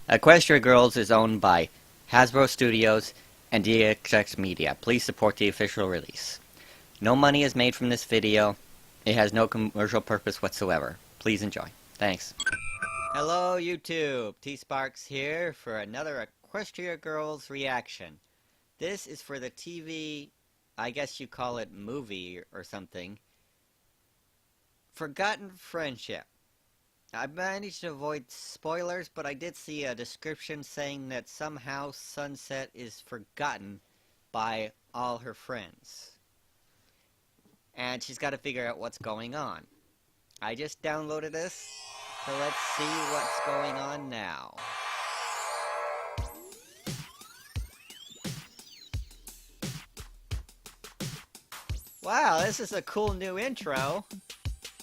Equestria Girls is owned by Hasbro Studios and DXX Media. Please support the official release. No money is made from this video. It has no commercial purpose whatsoever. Please enjoy. Thanks. Hello YouTube, T-Sparks here for another Equestria Girls reaction. This is for the TV, I guess you call it movie or something. Forgotten Friendship. I managed to avoid spoilers, but I did see a description saying that somehow Sunset is forgotten by all her friends. And she's got to figure out what's going on. I just downloaded this, so let's see what's going on now. Wow, this is a cool new intro.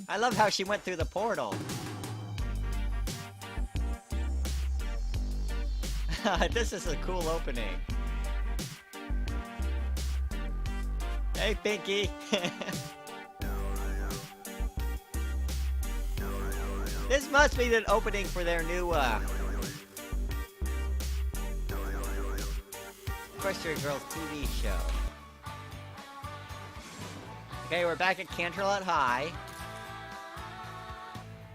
I love how she went through the portal. This is a cool opening. Hey, Pinky. This must be the opening for their new, Equestria Girls TV show. Okay, we're back at Canterlot High.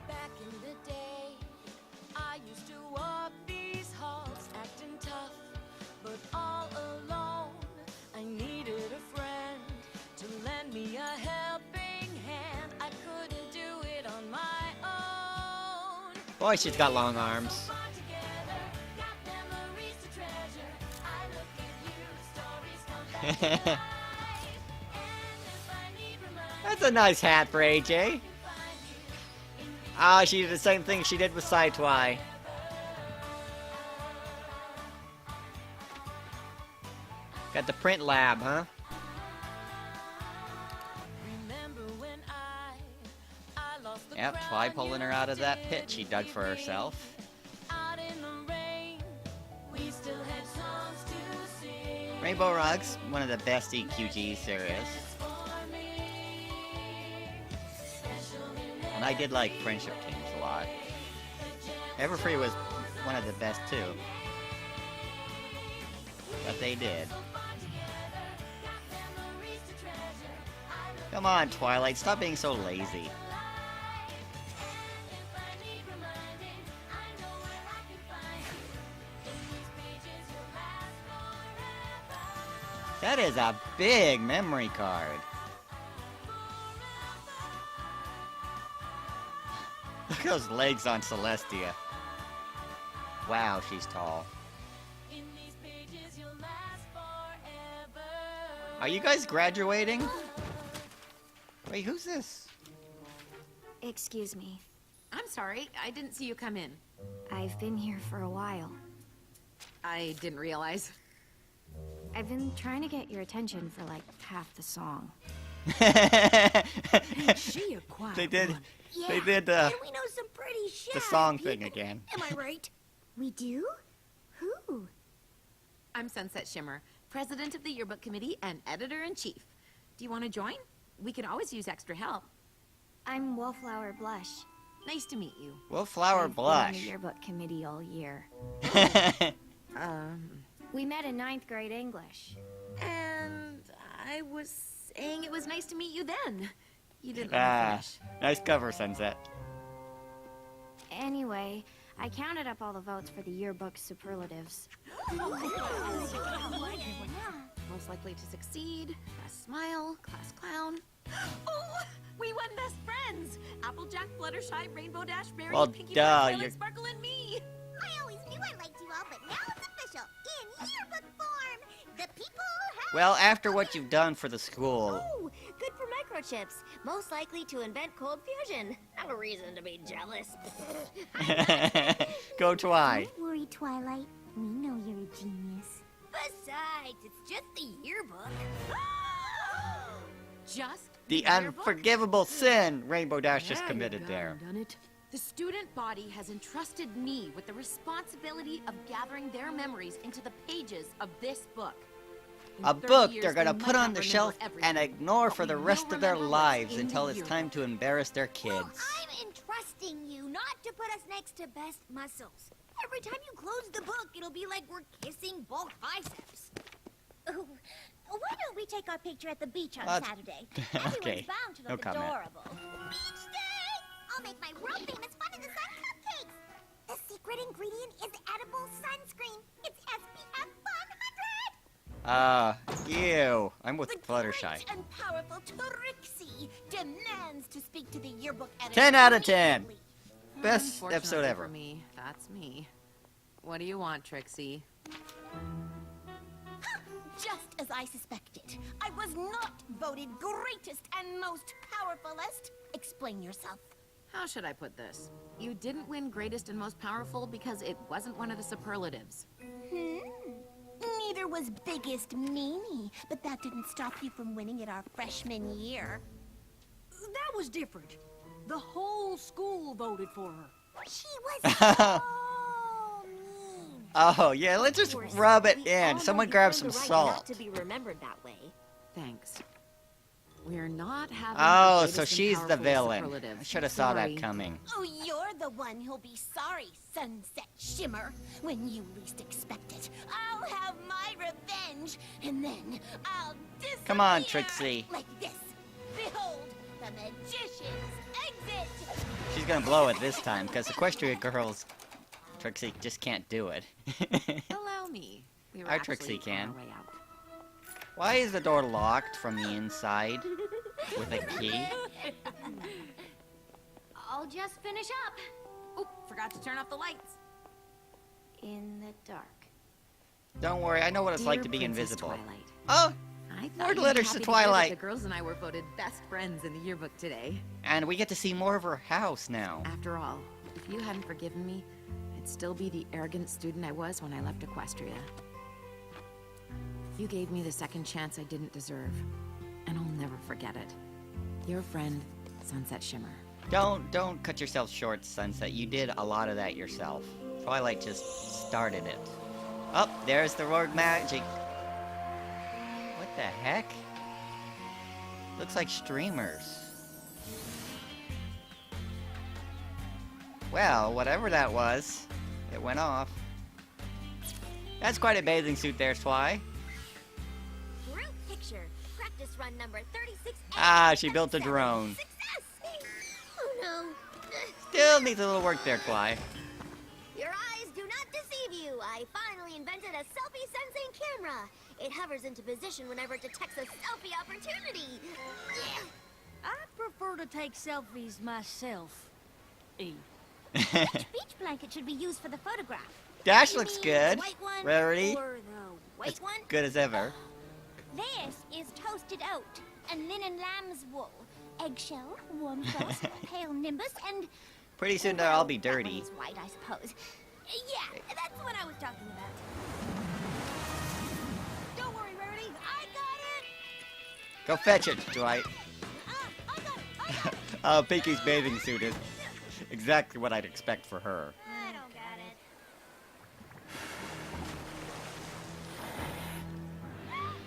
Back in the day, I used to walk these halls acting tough, but all alone, I needed a friend to lend me a helping hand. I couldn't do it on my own. Boy, she's got long arms. That's a nice hat for AJ. Ah, she did the same thing she did with Sidetwy. Got the print lab, huh? Yep, Twy pulling her out of that pit she dug for herself. Rainbow Rug's one of the best EQGs there is. And I did like Friendship Teams a lot. Everfree was one of the best too. But they did. Come on, Twilight, stop being so lazy. That is a big memory card. Look at those legs on Celestia. Wow, she's tall. Are you guys graduating? Wait, who's this? Excuse me. I'm sorry, I didn't see you come in. I've been here for a while. I didn't realize. I've been trying to get your attention for like half the song. She a quiet They did. one. Yeah, They did and we know some pretty shy the song people. thing again. Am I right? We do? Who? I'm Sunset Shimmer, president of the yearbook committee and editor-in-chief. Do you want to join? We can always use extra help. I'm Wallflower Blush. Nice to meet you. Wallflower I've been on Blush. the yearbook committee all year. Um, We met in 9th grade English. and I was saying it was nice to meet you then. You didn't let me Ah, finish. nice cover, Sunset. Anyway, I counted up all the votes for the yearbook superlatives. Most likely to succeed, best smile, class clown. Oh, we won best friends! Applejack, Fluttershy, Rainbow Dash, Mary, Well, Pinkie duh, Pie, you're- Violet, Sparkle, and me! I always knew I liked you all, but now it's official. In yearbook form, the people have... Well, after what you've done for the school, Oh, good for microchips. Most likely to invent cold fusion. Not a reason to be jealous. go Twy. Don't worry, Twilight. We know you're a genius. Besides, it's just the yearbook. Just The yearbook? unforgivable sin Rainbow Dash just There you committed go, there. done it. The student body has entrusted me with the responsibility of gathering their memories into the pages of this book. In A 30 book years, they're they gonna might put not on the remember shelf everything, and ignore but for the we rest will of their remember what's lives in until the it's time yearbook. to embarrass their kids. Well, I'm entrusting you not to put us next to best muscles. Every time you close the book, it'll be like we're kissing both biceps. Ooh, why don't we take our picture at the beach on That's- Saturday? Okay, Everyone's bound to no look comment. adorable. Beach day! I'll make my world-famous Fun in the Sun cupcakes. The secret ingredient is edible sunscreen. It's SPF 100. Ew. I'm with The Fluttershy. great and powerful Trixie demands to speak to the yearbook editor. 10 out of 10. immediately. Best episode Unfortunately ever. For me, that's me. What do you want, Trixie? Just as I suspected, I was not voted greatest and most powerfulest. Explain yourself. How should I put this? You didn't win greatest and most powerful because it wasn't one of the superlatives. Neither was biggest meanie, but that didn't stop you from winning it our freshman year. That was different. The whole school voted for her. She was so mean. Oh, yeah, let's just Of course, rub it we in. all Someone know grab you've some earned the right salt. not to be remembered that way. Thanks. We're not having Oh, our so greatest and she's the powerful villain. superlative. I should have saw that Sorry. coming. Oh, you're the one who'll be sorry, Sunset Shimmer, when you least expect it. I'll have my revenge, and then I'll disappear. Come on, Trixie. Like this. Behold, the magician's exit. She's gonna blow it this time, because Equestria girls, Trixie just can't do it. Allow me. We were Our actually Trixie on can. our way out. Why is the door locked from the inside with a key? I'll just finish up. Oh, forgot to turn off the lights. In the dark. Don't worry, I know what it's like Dear to be Princess invisible. Twilight, Oh, I thought Lord you'd Letters be to happy Twilight. hear that the girls and I were voted best friends in the yearbook today. and we get to see more of her house now. After all, if you hadn't forgiven me, I'd still be the arrogant student I was when I left Equestria. You gave me the second chance I didn't deserve, and I'll never forget it. Your friend, Sunset Shimmer. Don't cut yourself short, Sunset. You did a lot of that yourself. Twilight just started it. Oh, there's the word magic. What the heck? Looks like streamers. Well, whatever that was, it went off. That's quite a bathing suit there, Twy. Group picture. Practice run number 36. Ah, she built a drone. Success! Oh no. Still needs a little work there, Twy. Your eyes do not deceive you. I finally invented a selfie sensing camera. It hovers into position whenever it detects a selfie opportunity. Yeah. I prefer to take selfies myself. E. Which beach blanket should we use for the photograph? Dash You looks mean good. The white one Rarity. or the white It's one? good as ever. This is toasted oat and linen lamb's wool, eggshell, warm frost, pale nimbus, and Pretty soon they'll all be that one dirty. is white, I suppose. Yeah, that's what I was talking about. Don't worry, Rarity. I got it. Go fetch it, Dwight. I got it. I got it. Oh, Pinky's bathing suit is exactly what I'd expect for her. I don't get it.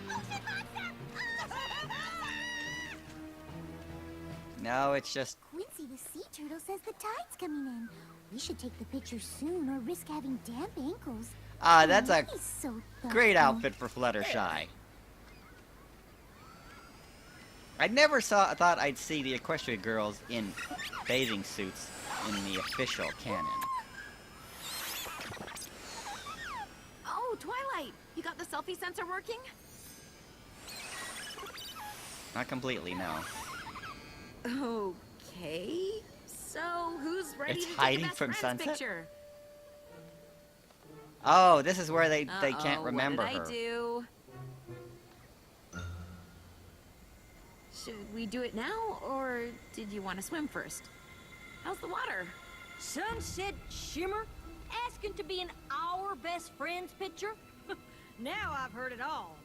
Ocean monster! No, it's just Quincy the sea turtle says the tide's coming in. We should take the picture soon or risk having damp ankles. that's a He's so great thoughtful. outfit for Fluttershy. I never thought I'd see the Equestria girls in bathing suits in the official canon. Oh, Twilight! You got the selfie sensor working? Not completely, no. Okay. So, who's ready It's to take hiding the best from friends Sunset? picture? Oh, this is where they can't Uh-oh, remember what did her. I do? Should we do it now, or did you want to swim first? How's the water? Sunset Shimmer asking to be in our best friend's picture? Now I've heard it all.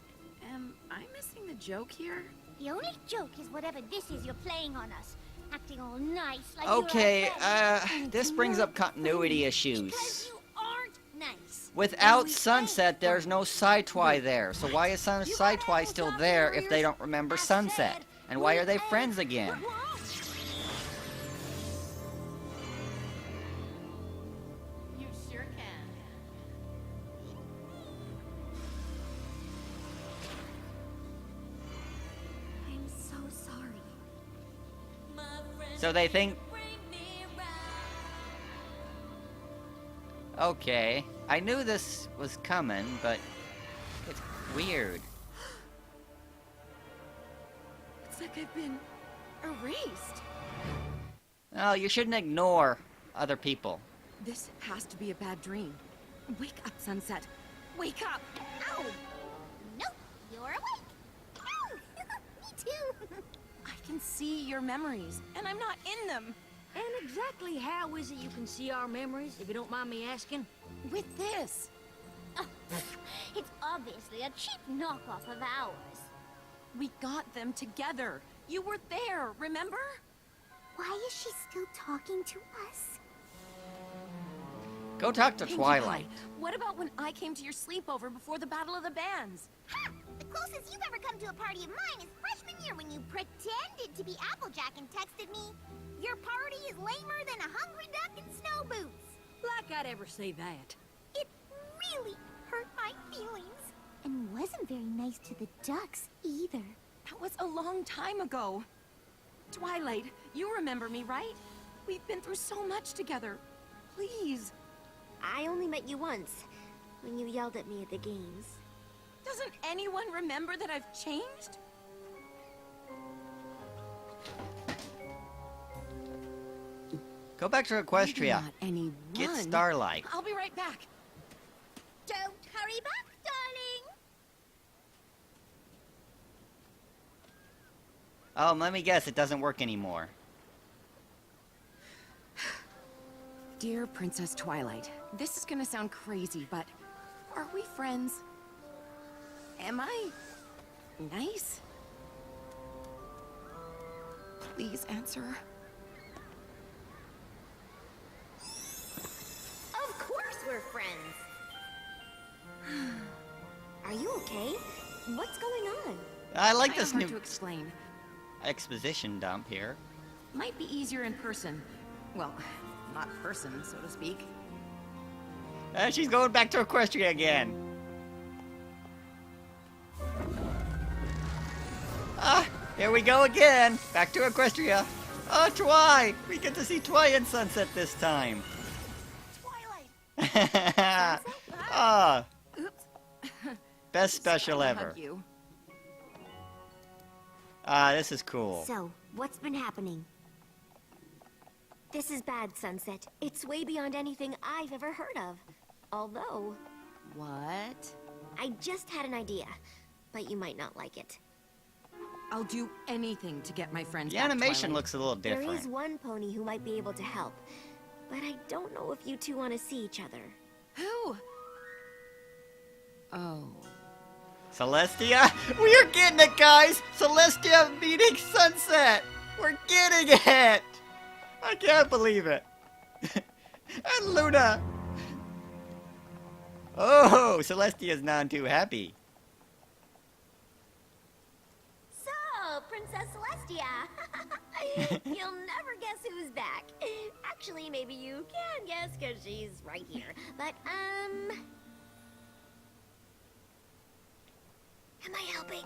Am I missing the joke here? The only joke is whatever this is you're playing on us. Acting all nice like Okay, you're our friend. And this it's brings not up continuity funny, issues. Because you aren't nice. Without And we Sunset, ain't there's no Sci-Twi there. So why is You Sci-Twi got still apples there on if your they ears? don't remember I Sunset? said And why we are they ain't friends again? You sure can. So they think... Okay. I knew this was coming, but... It's weird. It's like I've been erased. Oh, you shouldn't ignore other people. This has to be a bad dream. Wake up, Sunset. Wake up! Ow! Nope, you're awake. Ow! Me too. I can see your memories, and I'm not in them. And exactly how is it you can see our memories, if you don't mind me asking? With this. Oh, it's obviously a cheap knockoff of ours. We got them together. You were there, remember? Why is she still talking to us? Go talk to Pinkie Twilight. Pie, what about when I came to your sleepover before the Battle of the Bands? Ha! The closest you've ever come to a party of mine is freshman year when you pretended to be Applejack and texted me, "Your party is lamer than a hungry duck in snow boots." Like I'd ever say that. It really hurt my feelings. And wasn't very nice to the ducks either. That was a long time ago. Twilight, you remember me, right? We've been through so much together. Please. I only met you once, when you yelled at me at the games. Doesn't anyone remember that I've changed? Go back to Equestria. Not anyone. Get Starlight. I'll be right back. Don't hurry back, darling. Oh, let me guess, it doesn't work anymore. Dear Princess Twilight, this is gonna sound crazy, but are we friends? Am I nice? Please answer. Of course we're friends. Are you okay? What's going on? I like I this have hard new to explain. exposition dump here. Might be easier in person. Well, not person, so to speak. She's going back to Equestria again. Ah, here we go again. Back to Equestria. Oh, Twi! We get to see Twi and Sunset this time. Twilight! Ah, Oops. best special Trying to ever. hug you. Ah, this is cool. So, what's been happening? This is bad, Sunset. It's way beyond anything I've ever heard of. Although, What? I just had an idea, but you might not like it. I'll do anything to get my friends The back, animation Twilight. looks a little There different. is one pony who might be able to help, but I don't know if you two want to see each other. Who? Oh. Celestia? We are getting it, guys! Celestia meeting Sunset! We're getting it! I can't believe it. And Luna! Oh, Celestia's not too happy. So, Princess Celestia! You'll never guess who's back. Actually, maybe you can guess because she's right here. But, am I helping?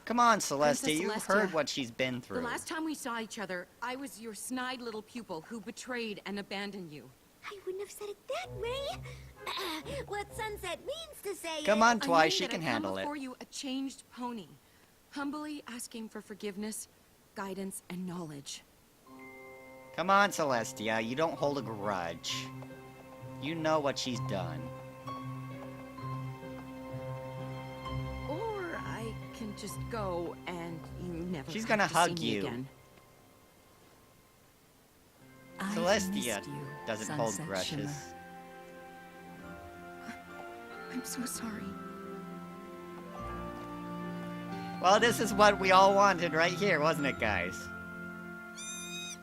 Come on, Celestia, Princess you've Celestia, heard what she's been The through. last time we saw each other, I was your snide little pupil who betrayed and abandoned you. I wouldn't have said it that way. What Sunset means to say Come is... on, I Twi, mean she that can I've come handle it. before you a changed pony, humbly asking for forgiveness, guidance, and knowledge. Come on, Celestia, you don't hold a grudge. You know what she's done. Or I can just go and you never She's have gonna to hug see me you. again. Celestia doesn't hold grudges. I'm so sorry. Well, this is what we all wanted right here, wasn't it, guys?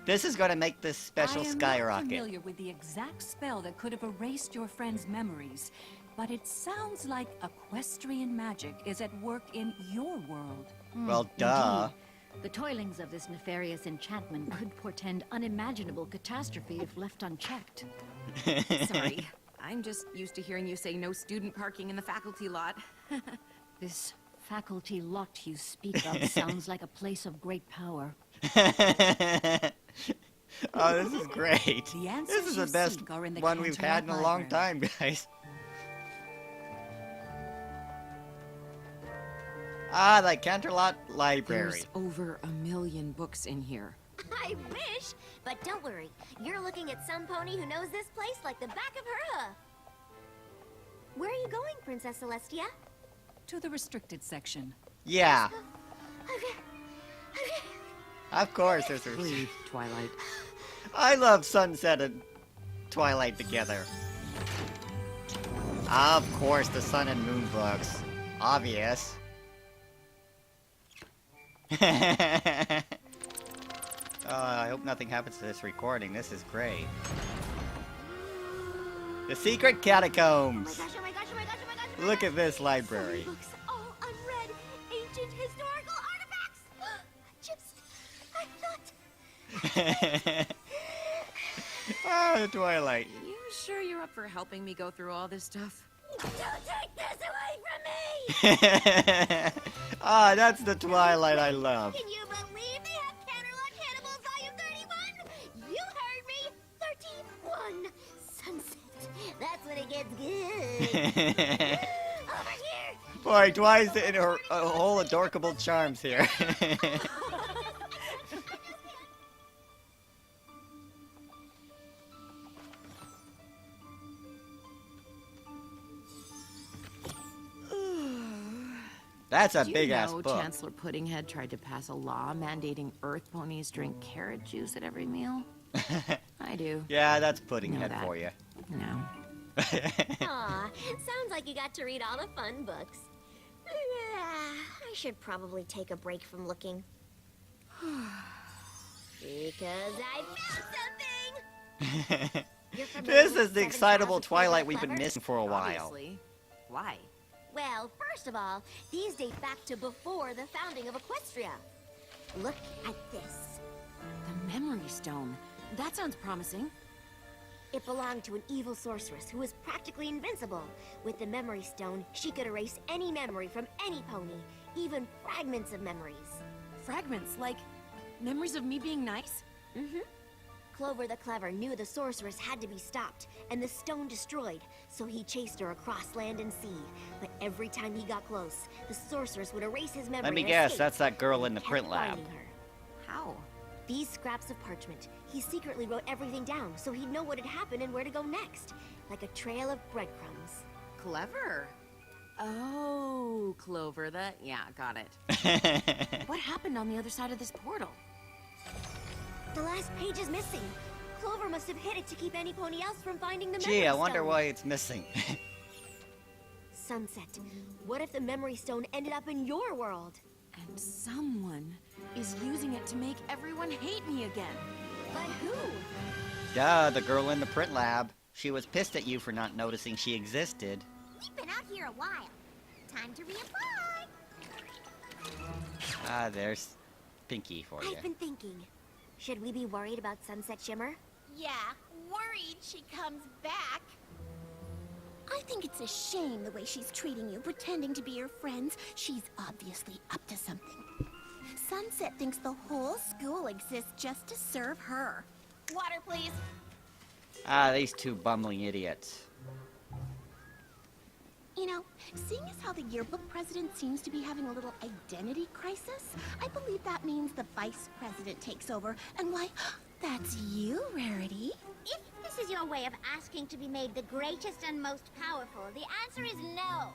This is going to make this special I am not skyrocket. familiar with the exact spell that could have erased your friend's memories, but it sounds like equestrian magic is at work in your world. Well, duh. The toilings of this nefarious enchantment could portend unimaginable catastrophe if left unchecked. Sorry. I'm just used to hearing you say no student parking in the faculty lot. This faculty lot you speak of sounds like a place of great power. Oh, this is great. The answers This is the you best seek are in the one we've had in a Canterlot long Library. time, guys. Ah, the Canterlot Library. There's over 1 million books in here. I wish, but don't worry. You're looking at some pony who knows this place like the back of her hoof. Where are you going, Princess Celestia? To the restricted section. Yeah, of course there's a... Breathe, Twilight. I love Sunset and Twilight together. Of course, the Sun and Moon books. Obvious. I hope nothing happens to this recording. This is great. The secret catacombs. Oh my gosh, oh my gosh, oh my gosh, oh my gosh, oh my Look gosh. at this So library. many books, all unread, ancient historical artifacts. I thought... Ah, the Twilight. You sure you're up for helping me go through all this stuff? Don't take this away from me! Ah, that's the Twilight I love. Can you believe they have Canterlot Cannibals Volume 31? You heard me! 31! Sunset. That's when it gets good. Over here! Boy, Twice in her whole adorkable charms here. That's a Do you big ass know book. Chancellor Puddinghead tried to pass a law mandating Earth ponies drink carrot juice at every meal? I do. Yeah, that's pudding Know head that. for you. No. Aw, sounds like you got to read all the fun books. I should probably take a break from looking. Because I found something! You're familiar This with is the 7 excitable Trials of Twilight Clever we've been Clever? missing for a while. Obviously. Why? Well, first of all, these date back to before the founding of Equestria. Look at this. The Memory Stone. That sounds promising. It belonged to an evil sorceress who was practically invincible. With the Memory Stone, she could erase any memory from any pony, even fragments of memories. Fragments, like memories of me being nice? Mm-hmm. Clover the Clever knew the sorceress had to be stopped, and the stone destroyed, so he chased her across land and sea. But every time he got close, the sorceress would erase his memory Let me and guess, escape. that's that girl in the Kept print lab. finding her. How? These scraps of parchment, he secretly wrote everything down so he'd know what had happened and where to go next. Like a trail of breadcrumbs. Clever. Oh, Clover, yeah, got it. What happened on the other side of this portal? The last page is missing. Clover must have hid it to keep any pony else from finding the Gee, memory I wonder stone. why it's missing. Sunset, what if the memory stone ended up in your world? And someone is using it to make everyone hate me again. But who? Duh, the girl in the print lab. She was pissed at you for not noticing she existed. We've been out here a while. Time to reapply. Ah, there's Pinky for you. I've been thinking. Should we be worried about Sunset Shimmer? Yeah, worried she comes back. I think it's a shame the way she's treating you, pretending to be your friends. She's obviously up to something. Sunset thinks the whole school exists just to serve her. Water, please. Ah, these two bumbling idiots. You know, seeing as how the yearbook president seems to be having a little identity crisis, I believe that means the vice president takes over. And why, that's you, Rarity. If this is your way of asking to be made the greatest and most powerful, the answer is no.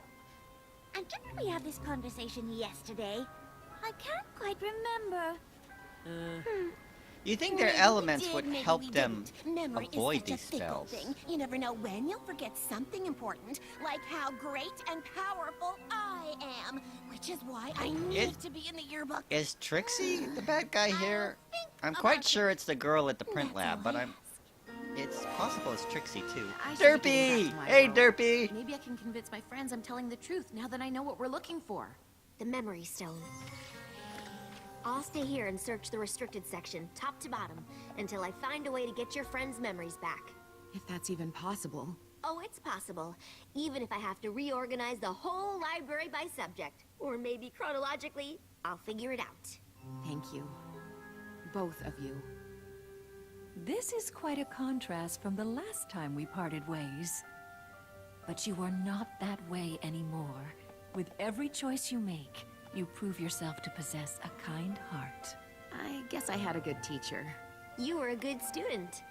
And didn't we have this conversation yesterday? I can't quite remember. You think their Maybe we elements did, would maybe help we them didn't. Memory avoid is such these a fickle spells? thing. You never know when you'll forget something important, like how great and powerful I am, which is why I need to be in the yearbook. Is Trixie the bad guy here? think I'm quite about sure it's the girl at the print That's lab, all but I it's possible it's Trixie too. I should be getting Derpy! back to my Hey, world. Derpy! Maybe I can convince my friends I'm telling the truth now that I know what we're looking for. The Memory Stone. I'll stay here and search the restricted section, top to bottom, until I find a way to get your friends' memories back. If that's even possible. Oh, it's possible. Even if I have to reorganize the whole library by subject. Or maybe chronologically, I'll figure it out. Thank you. Both of you. This is quite a contrast from the last time we parted ways. But you are not that way anymore. With every choice you make, you prove yourself to possess a kind heart. I guess I had a good teacher. You were a good student.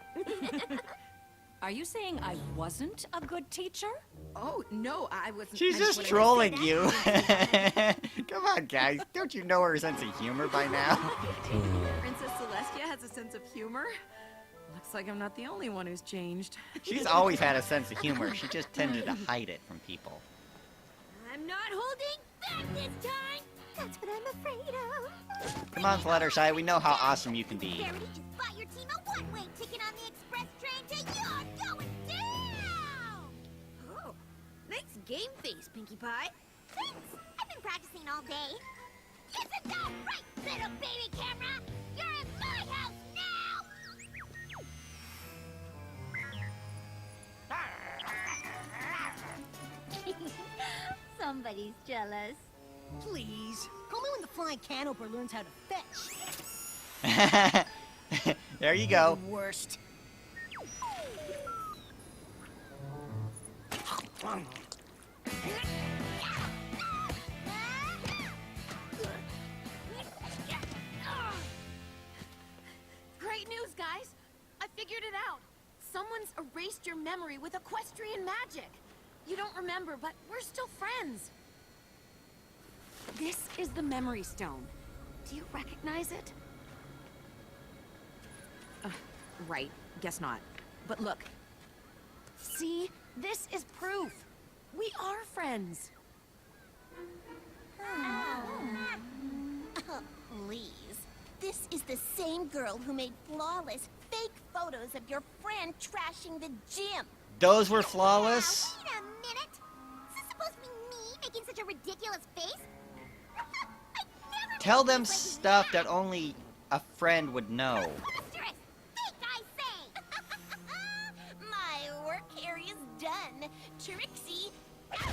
Are you saying I wasn't a good teacher? Oh, no, I wasn't. She's just when I trolling said you. Come on, guys. Don't you know her sense of humor by now? Princess Celestia has a sense of humor. Looks like I'm not the only one who's changed. She's always had a sense of humor. She just tended to hide it from people. I'm not holding back this time. That's what I'm afraid of. Come on, Fluttershy. We know how awesome you can be. Verity just bought your team a one-way ticket on the express train to You're Going Down! Oh, nice game face, Pinkie Pie. Thanks. I've been practicing all day. Isn't that right, little baby camera? You're in my house now! Somebody's jealous. Please, call me when the flying canopper learns how to fetch. There you go. The worst. Great news, guys! I figured it out. Someone's erased your memory with equestrian magic. You don't remember, but we're still friends. This is the memory stone. Do you recognize it? Right. Guess not. But look. See? This is proof. We are friends. Please. This is the same girl who made flawless, fake photos of your friend trashing the gym. Those were flawless. Now, wait a minute. Is this supposed to be me making such a ridiculous face? I never Tell made them this like stuff that only a friend would know. Preposterous! Fake, I say! My work here is done. Trixie, out!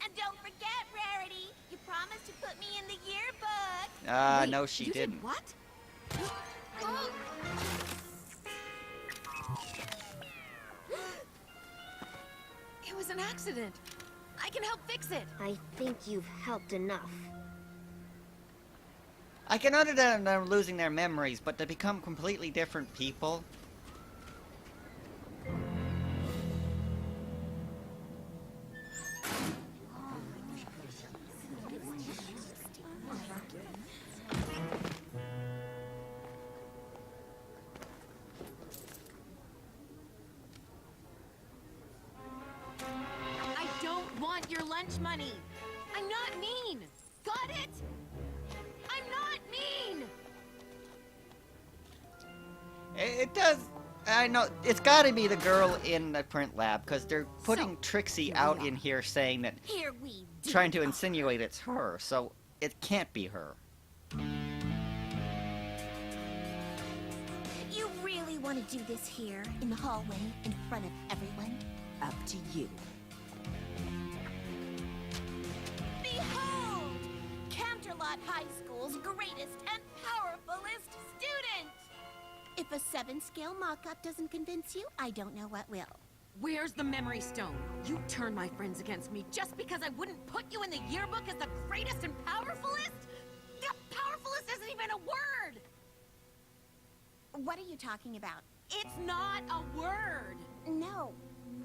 And don't forget, Rarity, you promised to put me in the yearbook. Wait, No, she you didn't. Did what? It was an accident. I can help fix it. I think you've helped enough. I can understand them losing their memories, but to become completely different people? I don't want your lunch money. I'm not mean. Got it? I'm not mean. It does. I know. It's gotta be the girl in the print lab, because they're putting So, Trixie here we out are. in here saying that, Here we do. trying to insinuate it's her, so it can't be her. You really want to do this here, in the hallway, in front of everyone? Up to you. Behold! Canterlot High School's greatest and powerfulest student! If a 7-scale mock-up doesn't convince you, I don't know what will. Where's the memory stone? You turned my friends against me just because I wouldn't put you in the yearbook as the greatest and powerfulest? The powerfulest isn't even a word! What are you talking about? It's not a word! No.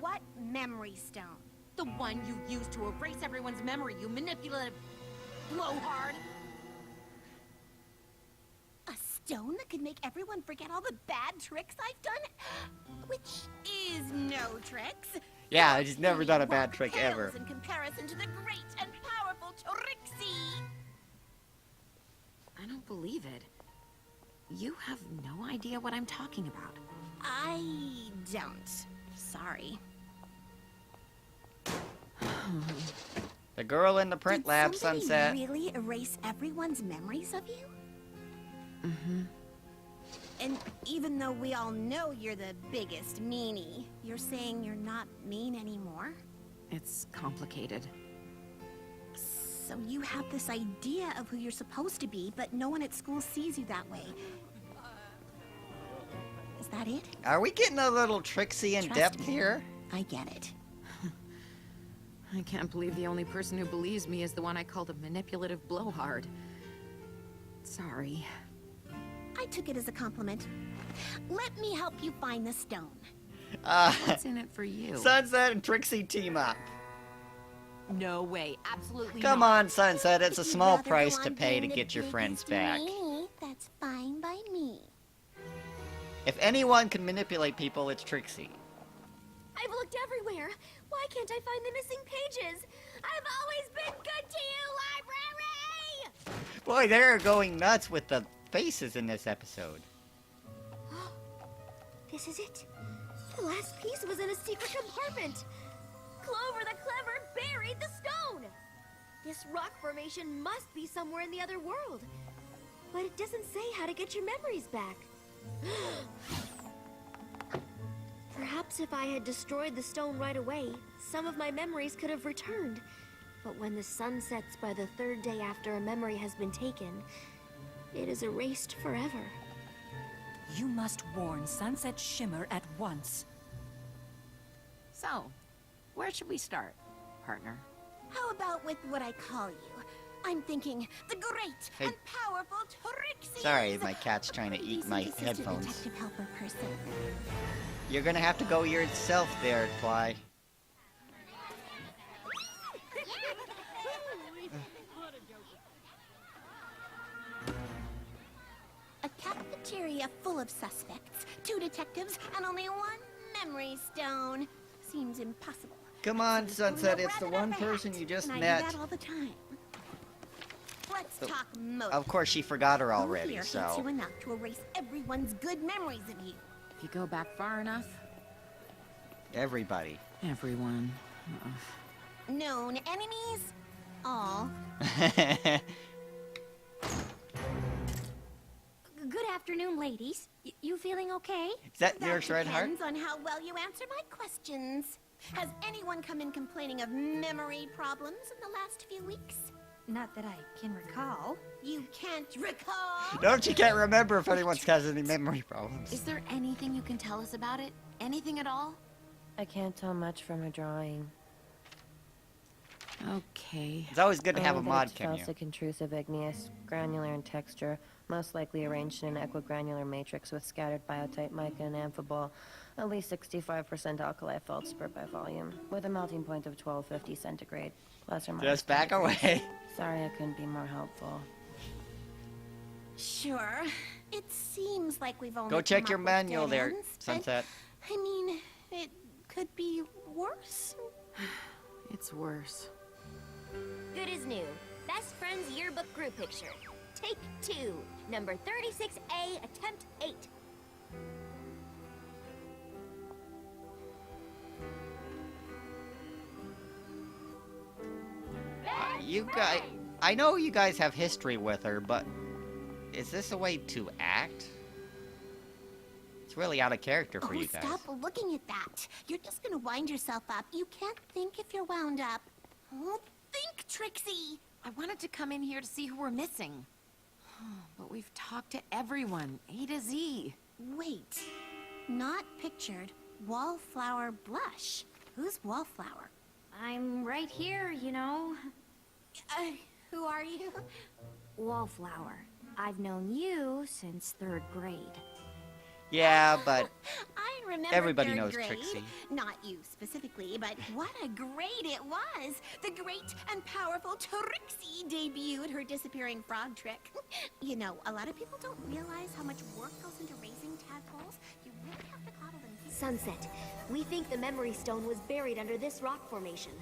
What memory stone? The one you used to erase everyone's memory, you manipulative blowhard! A stone that could make everyone forget all the bad tricks I've done? Which is no tricks. Yeah, he's never done a bad trick Pales ever. in comparison to the great and powerful Trixie. I don't believe it. You have no idea what I'm talking about. I don't. Sorry. The girl in the print Did lab, somebody Sunset. really erase everyone's memories of you? Mm-hmm. And even though we all know you're the biggest meanie, you're saying you're not mean anymore? It's complicated. So you have this idea of who you're supposed to be, but no one at school sees you that way. Is that it? Are we getting a little Trixie in Trust depth me. here? I get it. I can't believe the only person who believes me is the one I called a manipulative blowhard. Sorry. I took it as a compliment. Let me help you find the stone. What's in it for you? Sunset and Trixie team up. No way. Absolutely Come not. on, Sunset. It's a If you'd small rather price go to on pay to being the get your friends biggest back. meanie, that's fine by me. If anyone can manipulate people, it's Trixie. I've looked everywhere. Why can't I find the missing pages? I've always been good to you, library! Boy, they're going nuts with the faces in this episode. This is it. The last piece was in a secret compartment. Clover the Clever buried the stone. This rock formation must be somewhere in the other world. But it doesn't say how to get your memories back. Perhaps if I had destroyed the stone right away, some of my memories could have returned. But when the sun sets by the third day after a memory has been taken, it is erased forever. You must warn Sunset Shimmer at once. So, where should we start, partner? How about with what I call you? I'm thinking the great Hey. and powerful Trixie. Sorry, my cat's trying to eat my Decent headphones. detective helper person. You're gonna have to go yourself there, Fly. A cafeteria full of suspects, 2 detectives, and only 1 memory stone. Seems impossible. Come on, So there's Sunset. no It's the rabbit out one of a person hat, you just and met. I do that all the time. Let's So- talk motive. Of course, she forgot her Who already, here hates you so... enough to erase everyone's good memories of you? If you go back far enough, Everybody. everyone. Known enemies? All. Good afternoon, ladies. You feeling okay? Is that That yours, Red Heart? depends on how well you answer my questions. Has anyone come in complaining of memory problems in the last few weeks? Not that I can recall. You can't recall? No, she can't remember if anyone's has any memory problems. Is there anything you can tell us about it? Anything at all? I can't tell much from a drawing. Okay. It's always good to have a Only that mod, it's can you? felsic, intrusive, igneous, granular in texture, most likely arranged in an equigranular matrix with scattered biotite mica and amphibole, at least 65% alkali feldspar by volume, with a melting point of 1250 centigrade, plus or minus. Just back 10 degrees. away. Sorry I couldn't be more helpful. Sure. It seems like we've only Go check come your up with manual dead there, ends, but, Sunset. I mean, it could be worse. It's worse. Good as new. Best Friends Yearbook Group Picture. Take 2. Number 36A, attempt 8. You guys... I know you guys have history with her, but... Is this a way to act? It's really out of character for you guys. Stop looking at that. You're just gonna wind yourself up. You can't think if you're wound up. Oh, think, Trixie! I wanted to come in here to see who we're missing. But we've talked to everyone, A to Z. Wait. Not pictured. Wallflower blush. Who's Wallflower? I'm right here, you know. Who are you? Wallflower. I've known you since 3rd grade. Yeah, but... I remember Everybody 3rd knows grade. Trixie. Not you specifically, but what a grade it was! The great and powerful Trixie debuted her disappearing frog trick. You know, a lot of people don't realize how much work goes into raising tadpoles. You really have to coddle them. Sunset. We think the memory stone was buried under this rock formation.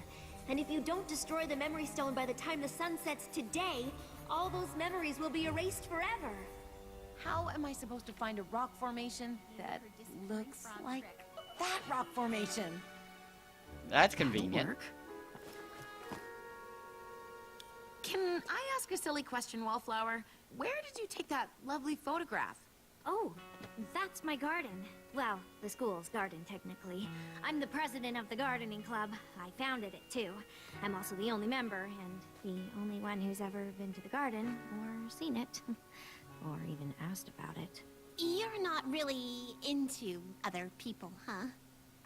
And if you don't destroy the memory stone by the time the sun sets today, all those memories will be erased forever. How am I supposed to find a rock formation that looks like that rock formation? That's That'll convenient. work. Can I ask a silly question, Wallflower? Where did you take that lovely photograph? Oh, that's my garden. Well, the school's garden, technically. I'm the president of the gardening club. I founded it, too. I'm also the only member, and the only one who's ever been to the garden, or seen it, or even asked about it. You're not really into other people, huh?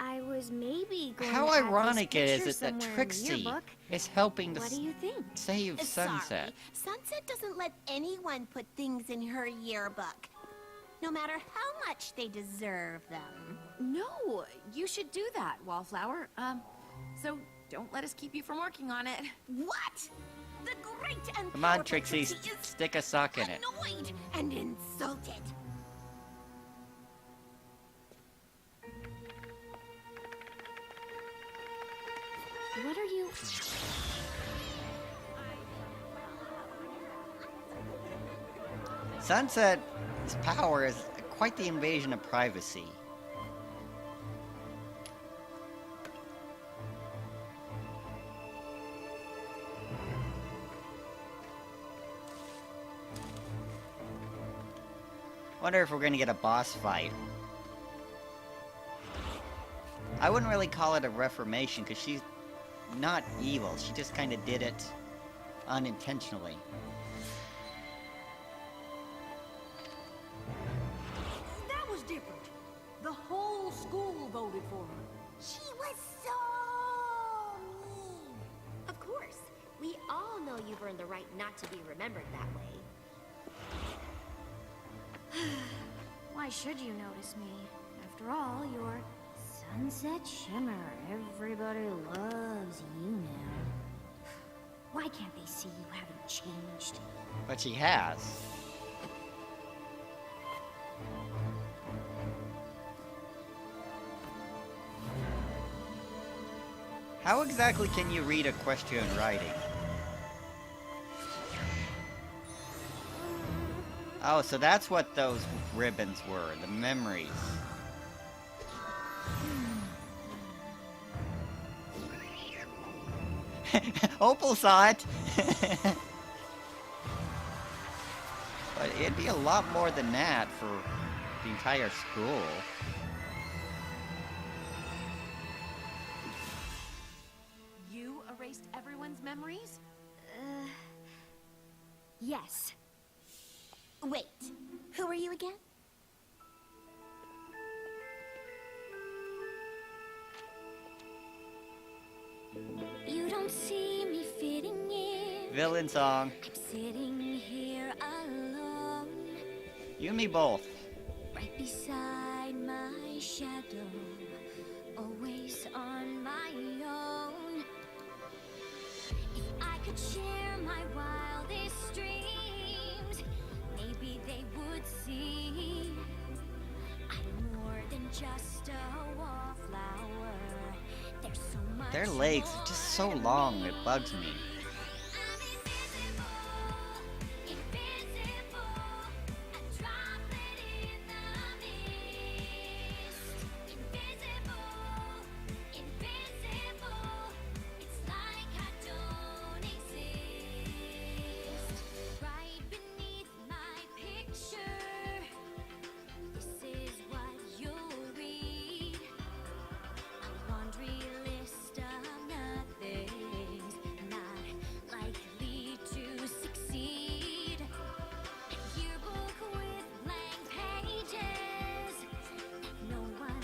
I was maybe going How to add ironic this it picture is that somewhere in the Trixie yearbook. is helping to What do you think? save Sunset. Sorry, Sunset doesn't let anyone put things in her yearbook, no matter how much they deserve them. No, you should do that, Wallflower. So don't let us keep you from working on it. What? The great and Come on, powerful Trixie, is stick a sock in it. annoyed and insulted. What are you... Sunset's power is quite the invasion of privacy. Wonder if we're gonna get a boss fight. I wouldn't really call it a reformation because she's not evil. She just kind of did it unintentionally. That was different. The whole school voted for her. She was so mean. Of course, we all know you've earned the right not to be remembered that way. Why should you notice me? After all, you're Sunset Shimmer. Everybody loves you now. Why can't they see you haven't changed? But she has. How exactly can you read equestrian writing? Oh, so that's what those ribbons were, the memories. Opal saw it! But it'd be a lot more than that for the entire school. You erased everyone's memories? Yes. Wait, who are you again? You don't see me fitting in. Villain song. I'm sitting here alone, You and me both. right beside my shadow, always on my own. If I could share my wildest dreams, maybe they would see I'm more than just a wallflower. There's so much Their legs are just so long, it bugs me.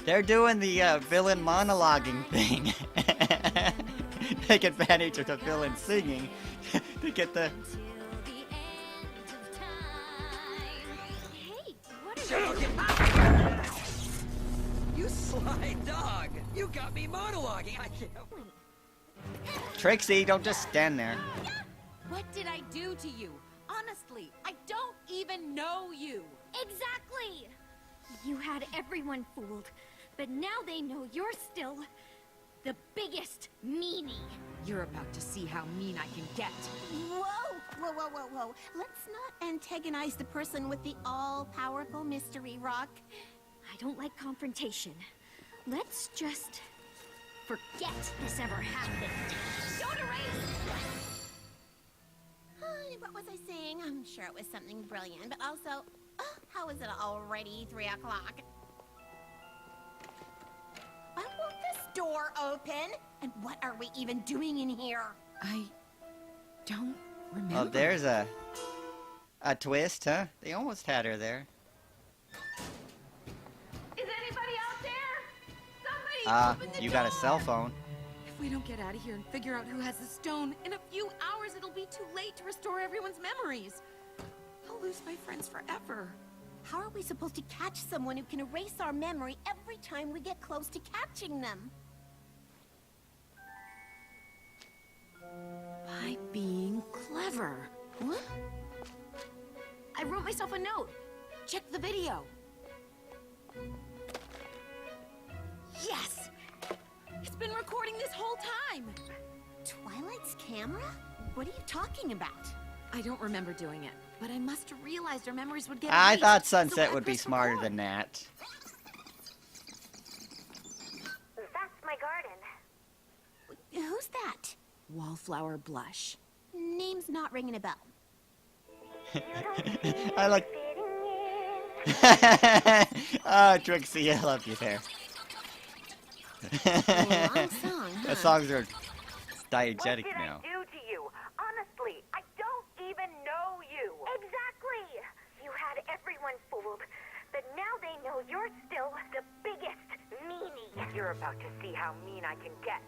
They're doing the villain monologuing thing. Take advantage of the villain singing to get the... Hey, what are you... You sly dog! You got me monologuing! I can't... Trixie, don't just stand there. What did I do to you? Honestly, I don't even know you. Exactly! You had everyone fooled, but now they know you're still the biggest meanie. You're about to see how mean I can get. Whoa, whoa, whoa, whoa, whoa. Let's not antagonize the person with the all-powerful mystery rock. I don't like confrontation. Let's just forget this ever happened. Don't erase! What was I saying? I'm sure it was something brilliant, but also... How is it already 3 o'clock? Why won't this door open? And what are we even doing in here? I don't remember. Oh, there's a twist, huh? They almost had her there. Is anybody out there? Somebody open the You got a door! cell phone. If we don't get out of here and figure out who has the stone, in a few hours it'll be too late to restore everyone's memories. I'll lose my friends forever. How are we supposed to catch someone who can erase our memory every time we get close to catching them? By being clever. What? I wrote myself a note. Check the video. Yes! It's been recording this whole time. Twilight's camera? What are you talking about? I don't remember doing it, but I must have realized our memories would get I erased, thought so Sunset I would be pressed smarter record. than that. That's my garden. Who's that? Wallflower blush. Name's not ringing a bell. I like. Oh, Trixie, I love you there. Long song, huh? The songs are What diegetic did now. I do to you? Honestly, I don't even know you. Exactly. You had everyone fooled, but now they know you're still the biggest meanie. You're about to see how mean I can get.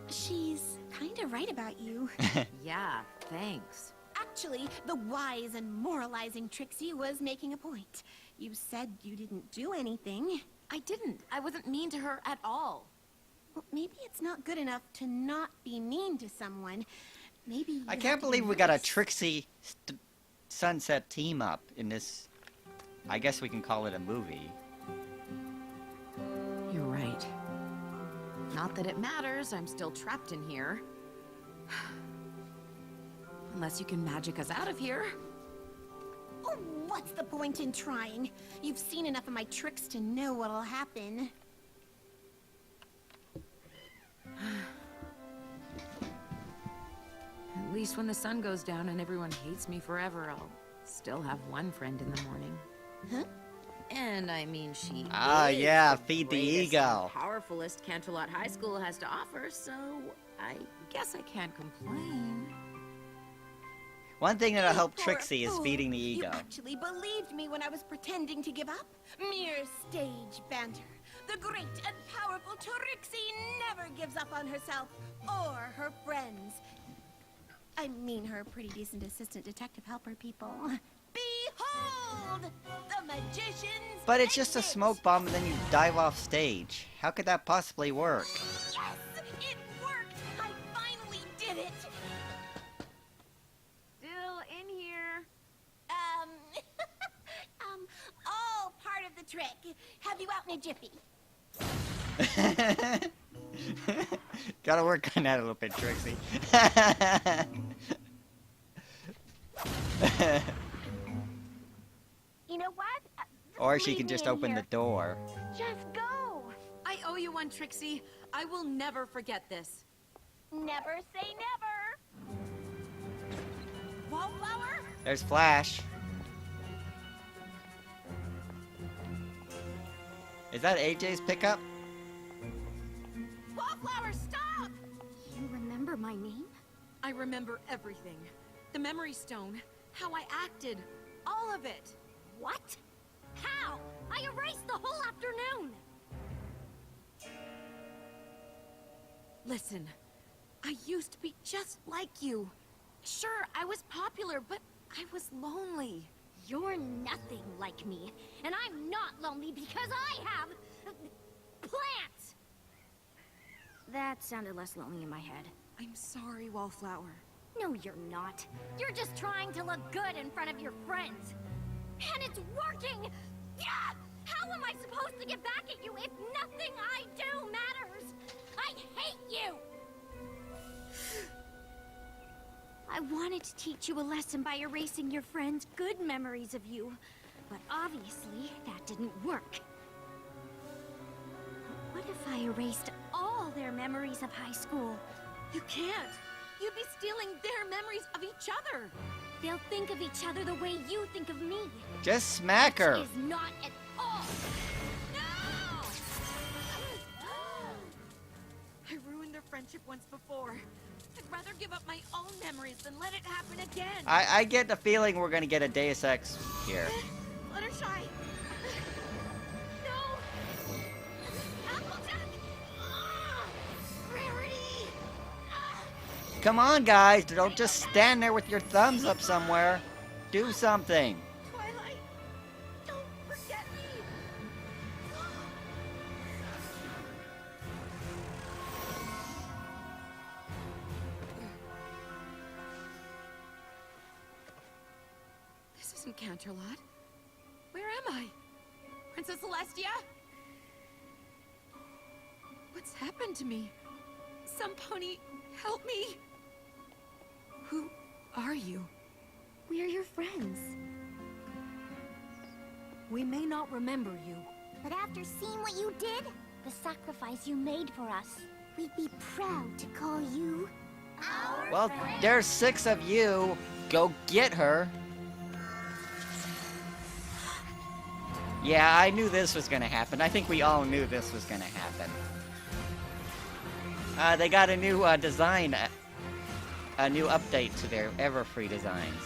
She's kind of right about you. Yeah, thanks. Actually, the wise and moralizing Trixie was making a point. You said you didn't do anything. I didn't. I wasn't mean to her at all. Well, maybe it's not good enough to not be mean to someone. Maybe you I have can't to be believe we got a nice. Trixie Sunset team up in this. I guess we can call it a movie. You're right. Not that it matters, I'm still trapped in here. Unless you can magic us out of here. Oh, what's the point in trying? You've seen enough of my tricks to know what'll happen. At least when the sun goes down and everyone hates me forever, I'll still have one friend in the morning. Huh? And I mean, she Ah, is yeah, the feed the greatest ego. and powerfulest Canterlot High School has to offer, so I guess I can't complain. One thing that'll help Poor Trixie is fool. feeding the You ego. actually believed me when I was pretending to give up? Mere stage banter. The great and powerful Trixie never gives up on herself or her friends. I mean her pretty decent assistant detective helper people. Behold! The magician's But it's just a exit! smoke bomb and then you dive off stage. How could that possibly work? Yes! It worked! I finally did it! Still in here. All part of the trick. Have you out in a jiffy. Gotta work on that a little bit, Trixie. You know what? Or she Leave can me just in open here. the door. Just go. I owe you one, Trixie. I will never forget this. Never say never. Wallflower? There's Flash. Is that AJ's pickup? Wallflower, stop! You remember my name? I remember everything. The memory stone, how I acted, all of it. What? How? I erased the whole afternoon! Listen, I used to be just like you. Sure, I was popular, but I was lonely. You're nothing like me, and I'm not lonely because I have plants! That sounded less lonely in my head. I'm sorry, Wallflower. No, you're not. You're just trying to look good in front of your friends. And it's working! Yeah! How am I supposed to get back at you if nothing I do matters? I hate you! I wanted to teach you a lesson by erasing your friends' good memories of you. But obviously, that didn't work. What if I erased all their memories of high school? You can't. You'd be stealing their memories of each other. They'll think of each other the way you think of me. Just smack her. Is not at all. No! I ruined their friendship once before. I'd rather give up my own memories than let it happen again. I get the feeling we're gonna get a Deus Ex here. Fluttershy. No. Applejack. Rarity! Come on, guys. Don't just stand there with your thumbs up somewhere. Do something. Twilight. Don't forget me. This isn't Canterlot. Where am I? Princess Celestia? What's happened to me? Some pony, help me! Who are you? We're your friends. We may not remember you. But after seeing what you did, the sacrifice you made for us, we'd be proud to call you our Well, friend. there's 6 of you. Go get her. Yeah, I knew this was gonna happen. I think we all knew this was gonna happen. They got a new design, a new update to their Everfree designs.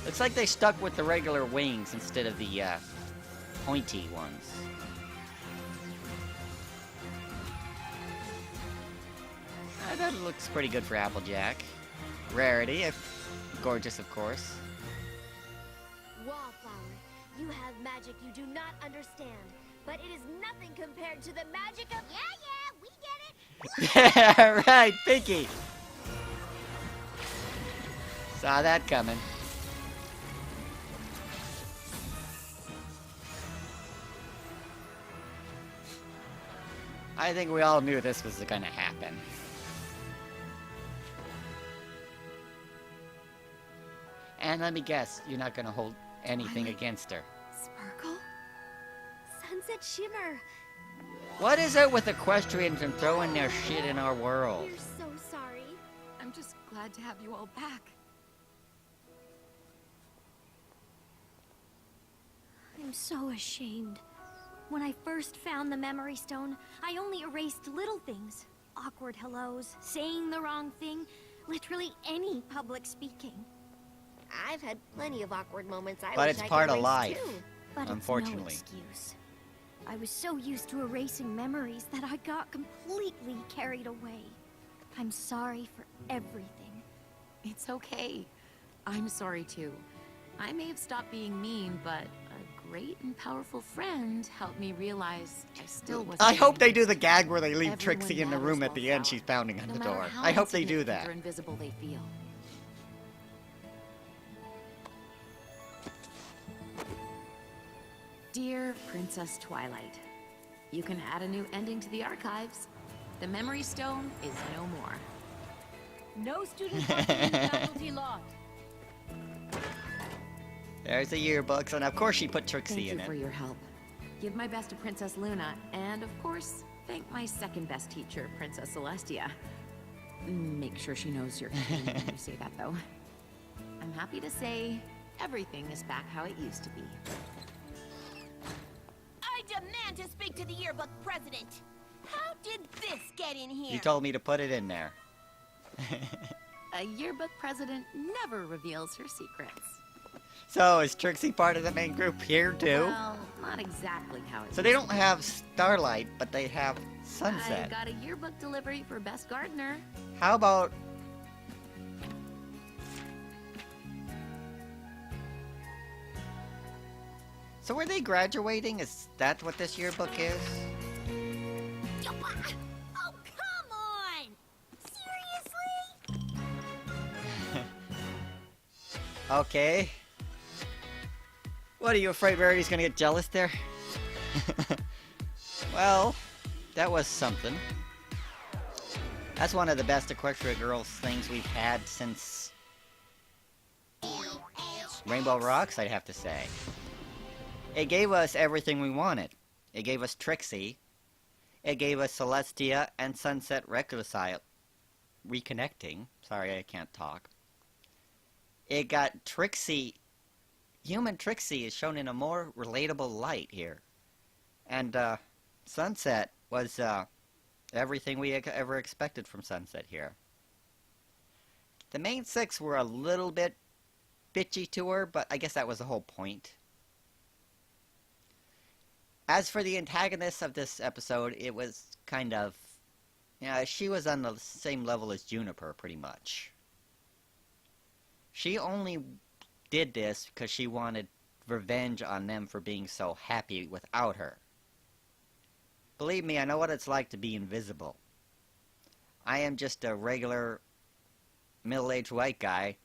Looks like they stuck with the regular wings instead of the pointy ones. That looks pretty good for Applejack. Rarity, if gorgeous, of course. Wallflower, you have magic you do not understand, but it is nothing compared to the magic of... Yeah, we get it. Yeah, right, Pinky. Saw that coming. I think we all knew this was gonna happen. And let me guess, you're not gonna hold anything against her. Sparkle? Sunset Shimmer. What is it with equestrians and throwing their shit in our world? We're so sorry. I'm just glad to have you all back. I'm so ashamed. When I first found the Memory Stone, I only erased little things. Awkward hellos, saying the wrong thing, literally any public speaking. I've had plenty of awkward moments. I But wish it's I part could of erase life. too. But Unfortunately. it's no excuse. I was so used to erasing memories that I got completely carried away. I'm sorry for everything. It's okay. I'm sorry too. I may have stopped being mean, but a great and powerful friend helped me realize I still wasn't. I hope they mean. do the gag where they leave Everyone Trixie in the matters, room at the end. Wallflower. She's pounding on No the matter door. how I hope they do insignificant that. or invisible they feel. Dear Princess Twilight, you can add a new ending to the archives. The Memory Stone is no more. No students are in the faculty lot. There's the yearbooks, and of course she put Trixie Thank in you for it. your help. Give my best to Princess Luna, and of course, thank my second best teacher, Princess Celestia. Make sure she knows you're kidding when you say that, though. I'm happy to say everything is back how it used to be. I demand to speak to the yearbook president. How did this get in here? You told me to put it in there. A yearbook president never reveals her secrets. So, is Trixie part of the main group here, too? Well, not exactly how it So they used don't have Starlight, but they have to be. I Sunset. got a yearbook delivery for Best Gardener. How about... So are they graduating? Is that what this yearbook is? Oh, come on! Seriously? Okay. What, are you afraid Rarity's gonna get jealous there? Well, that was something. That's one of the best Equestria Girls things we've had since Rainbow Rocks, I'd have to say. It gave us everything we wanted. It gave us Trixie. It gave us Celestia and Sunset reconnecting. Sorry, I can't talk. It got Trixie human Trixie is shown in a more relatable light here. And, Sunset was, everything we ever expected from Sunset here. The main six were a little bit bitchy to her, but I guess that was the whole point. As for the antagonist of this episode, it was kind of... yeah, she was on the same level as Juniper, pretty much. She only did this because she wanted revenge on them for being so happy without her. Believe me, I know what it's like to be invisible. I am just a regular middle-aged white guy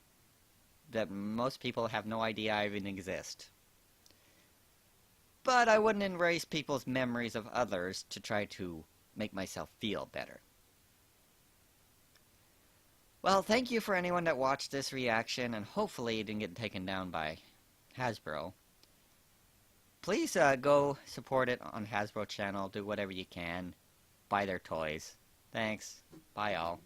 that most people have no idea I even exist. But I wouldn't erase people's memories of others to try to make myself feel better. Well, thank you for anyone that watched this reaction, and hopefully it didn't get taken down by Hasbro. Please go support it on Hasbro channel, do whatever you can, buy their toys. Thanks. Bye all.